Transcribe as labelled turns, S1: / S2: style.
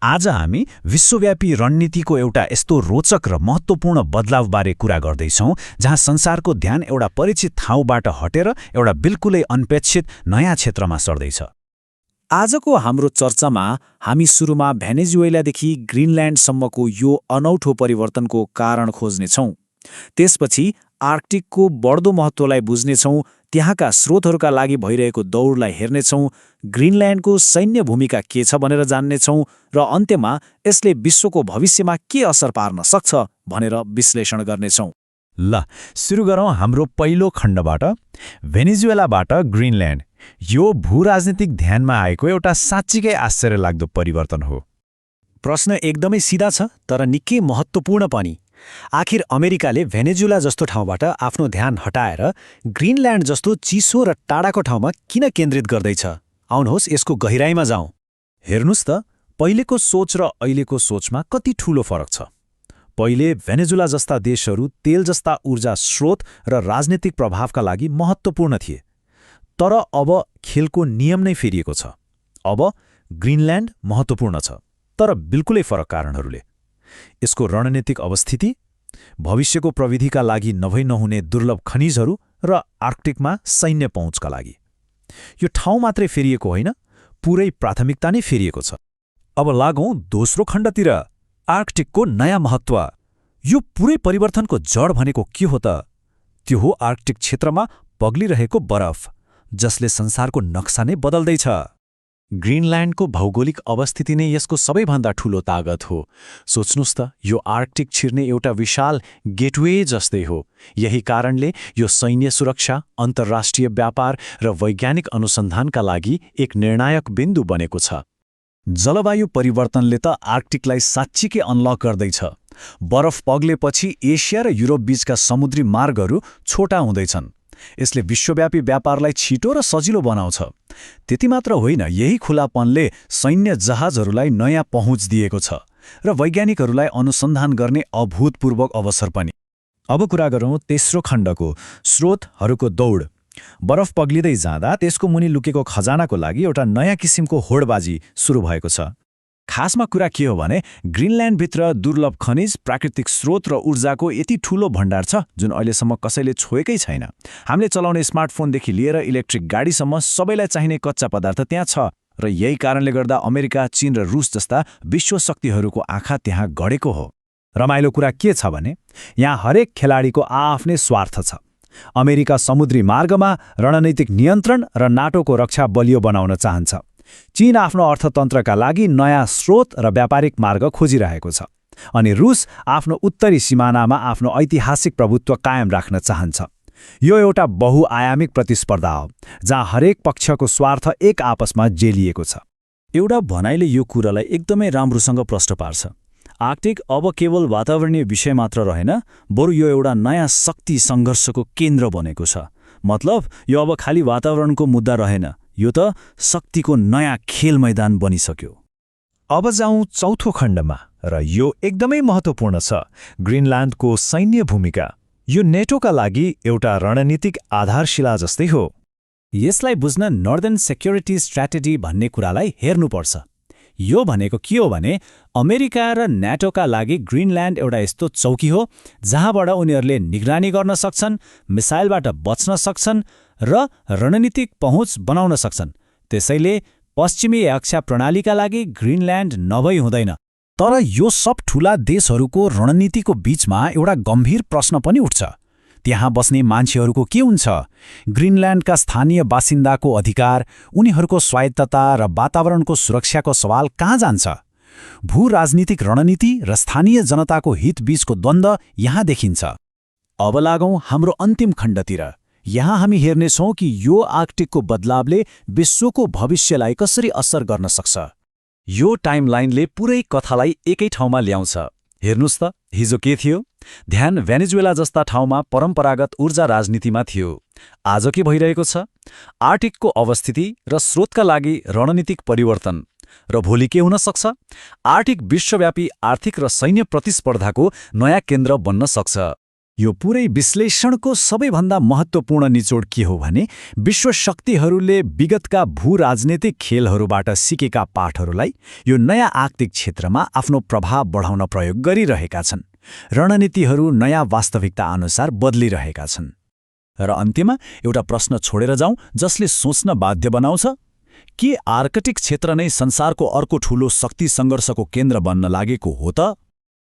S1: आज हामी विश्वव्यापी रणनीतिको एउटा यस्तो रोचक र महत्त्वपूर्ण बदलावबारे कुरा गर्दैछौँ जहाँ संसारको ध्यान एउटा परिचित ठाउँबाट हटेर एउटा बिल्कुलै अनपेक्षित नयाँ क्षेत्रमा सर्दैछ।
S2: आजको हाम्रो चर्चामा हामी सुरुमा भेनेजुएलादेखि ग्रिनल्यान्डसम्मको यो अनौठो परिवर्तनको कारण खोज्नेछौँ। त्यसपछि आर्कटिकको बढ्दो महत्त्वलाई बुझ्नेछौँ, त्यहाँका स्रोतहरूका लागि भइरहेको दौडलाई हेर्नेछौँ, ग्रिनल्यान्डको सैन्य भूमिका के छ भनेर जान्नेछौँ र अन्त्यमा यसले विश्वको भविष्यमा के असर पार्न सक्छ भनेर विश्लेषण गर्नेछौँ।
S1: ल सुरु गरौँ हाम्रो पहिलो खण्डबाट, भेनेजुएलाबाट ग्रिनल्यान्ड। यो भूराजनीतिक ध्यानमा आएको एउटा साँच्चीकै आश्चर्यलाग्दो परिवर्तन हो।
S2: प्रश्न एकदमै सिधा छ तर निकै महत्त्वपूर्ण पनि। आखिर अमेरिकाले भेनेजुएला जस्तो ठाउँबाट आफ्नो ध्यान हटाएर ग्रिनल्यान्ड जस्तो चिसो र टाढाको ठाउँमा किन केन्द्रित गर्दैछ? आउनुहोस् यसको गहिराईमा जाउँ।
S1: हेर्नुस् त, पहिलेको सोच र अहिलेको सोचमा कति ठूलो फरक छ। पहिले भेनेजुएला जस्ता देशहरू तेल जस्ता ऊर्जा स्रोत र राजनीतिक प्रभावका लागि महत्त्वपूर्ण थिए। तर अब खेलको नियम नै फेरिएको छ। अब ग्रिनल्यान्ड महत्त्वपूर्ण छ, तर बिल्कुलै फरक कारणहरूले। यसको रणनीतिक अवस्थिति, भविष्यको प्रविधिका लागि नहुने दुर्लभ खनिजहरू र आर्कटिकमा सैन्य पहुँचका लागि। यो ठाउँ मात्रै फेरिएको होइन, पुरै प्राथमिकता नै फेरिएको छ। अब लागौँ दोस्रो खण्डतिर, आर्कटिकको नयाँ महत्त्व। यो पुरै परिवर्तनको जड भनेको के हो त? त्यो हो आर्कटिक क्षेत्रमा पग्लिरहेको बरफ, जसले संसारको नक्सा नै बदल्दैछ।
S2: ग्रिनल्यान्डको भौगोलिक अवस्थिति नै यसको सबैभन्दा ठूलो तागत हो। सोच्नुस् त, यो आर्कटिक छिर्ने एउटा विशाल गेटवे जस्तै हो। यही कारणले यो सैन्य सुरक्षा, अन्तर्राष्ट्रिय व्यापार र वैज्ञानिक अनुसन्धानका लागि एक निर्णायक बिन्दु बनेको छ।
S1: जलवायु परिवर्तनले त आर्कटिकलाई साँच्चीकै अनलक गर्दैछ। बरफ पग्लेपछि एसिया र युरोप बीचका समुद्री मार्गहरू छोटा हुँदैछन्। यसले विश्वव्यापी व्यापारलाई छिटो र सजिलो बनाउँछ। त्यति मात्र होइन, यही खुलापनले सैन्य जहाजहरूलाई नयाँ पहुँच दिएको छ र वैज्ञानिकहरूलाई अनुसन्धान गर्ने अभूतपूर्व अवसर पनि। अब कुरा गरौँ तेस्रो खण्डको, स्रोतहरूको दौड। बरफ पग्लिँदै जाँदा त्यसको मुनि लुकेको खजानाको लागि एउटा नयाँ किसिमको होडबाजी सुरु भएको छ। खासमा कुरा के हो भने ग्रिनल्यान्डभित्र दुर्लभ खनिज, प्राकृतिक स्रोत र ऊर्जाको यति ठूलो भण्डार छ जुन अहिलेसम्म कसैले छोएकै छैन। हामीले चलाउने स्मार्टफोनदेखि लिएर इलेक्ट्रिक गाडीसम्म सबैलाई चाहिने कच्चा पदार्थ त्यहाँ छ र यही कारणले गर्दा अमेरिका, चीन र रुस जस्ता विश्व शक्तिहरूको आँखा त्यहाँ गडेको हो। रमाइलो कुरा के छ भने यहाँ हरेक खेलाडीको आफ्नै स्वार्थ छ। अमेरिका समुद्री मार्गमा रणनीतिक नियन्त्रण र नाटोको रक्षा बलियो बनाउन चाहन्छ। चीन आफ्नो अर्थतन्त्रका लागि नयाँ स्रोत र व्यापारिक मार्ग खोजिरहेको छ, अनि रुस आफ्नो उत्तरी सिमानामा आफ्नो ऐतिहासिक प्रभुत्व कायम राख्न चाहन्छ। यो एउटा बहुआयामिक प्रतिस्पर्धा हो जहाँ हरेक पक्षको स्वार्थ एक आपसमा जेलिएको छ।
S2: एउटा भनाइले यो कुरालाई एकदमै राम्रोसँग प्रश्न पार्छ। आर्कटिक अब केवल वातावरणीय विषय मात्र रहेन, बरु यो एउटा नयाँ शक्ति सङ्घर्षको केन्द्र बनेको छ। मतलब यो अब खालि वातावरणको मुद्दा रहेन, यो त शक्तिको नयाँ खेल मैदान बनिसक्यो।
S1: अब जाउँ चौथो खण्डमा, र यो एकदमै महत्त्वपूर्ण छ, ग्रिनल्यान्डको सैन्य भूमिका। यो नेटोका लागि एउटा रणनीतिक आधारशिला जस्तै हो।
S2: यसलाई बुझ्न नर्दर्न सेक्युरिटी स्ट्र्याटेजी भन्ने कुरालाई हेर्नुपर्छ। यो भनेको के हो भने अमेरिका र न्याटोका लागि ग्रिनल्यान्ड एउटा यस्तो चौकी हो जहाँबाट उनीहरूले निगरानी गर्न सक्छन्, मिसाइलबाट बच्न सक्छन् र रणनीतिक पहुँच बनाउन सक्छन्। त्यसैले पश्चिमी रक्षा प्रणालीका लागि ग्रिनल्यान्ड नभई हुँदैन।
S1: तर यो सब ठूला देशहरूको रणनीतिको बीचमा एउटा गम्भीर प्रश्न पनि उठ्छ। त्यहाँ बस्ने मान्छेहरूको के हुन्छ? ग्रिनल्यान्डका स्थानीय बासिन्दाको अधिकार, उनीहरूको स्वायत्तता र वातावरणको सुरक्षाको सवाल कहाँ जान्छ? भू-राजनीतिक रणनीति र स्थानीय जनताको हितबीचको द्वन्द्व यहाँ देखिन्छ। अब लागौँ हाम्रो अन्तिम खण्डतिर। यहाँ हामी हेर्नेछौँ कि यो आर्कटिकको बदलावले विश्वको भविष्यलाई कसरी असर गर्न सक्छ। यो टाइमलाइनले पुरै कथालाई एकै ठाउँमा ल्याउँछ। हेर्नुस् त, हिजो के थियो? ध्यान भेनेजुएला जस्ता ठाउँमा परम्परागत ऊर्जा राजनीतिमा थियो। आज के भइरहेको छ? आर्कटिकको अवस्थिति र स्रोतका लागि रणनीतिक परिवर्तन। र भोलि के हुन सक्छ? आर्कटिक विश्वव्यापी आर्थिक र सैन्य प्रतिस्पर्धाको नयाँ केन्द्र बन्न सक्छ। यो पुरै विश्लेषणको सबैभन्दा महत्त्वपूर्ण निचोड के हो भने विश्व शक्तिहरूले विगतका भू-राजनीतिक खेलहरूबाट सिकेका पाठहरूलाई यो नयाँ आर्कटिक क्षेत्रमा आफ्नो प्रभाव बढाउन प्रयोग गरिरहेका छन्। रणनीतिहरू नयाँ वास्तविकता अनुसार बदलिरहेका छन्। र अन्त्यमा एउटा प्रश्न छोडेर जाउँ जसले सोच्न बाध्य बनाउँछ, के आर्कटिक क्षेत्र नै संसारको अर्को ठूलो शक्ति सङ्घर्षको केन्द्र बन्न लागेको हो त?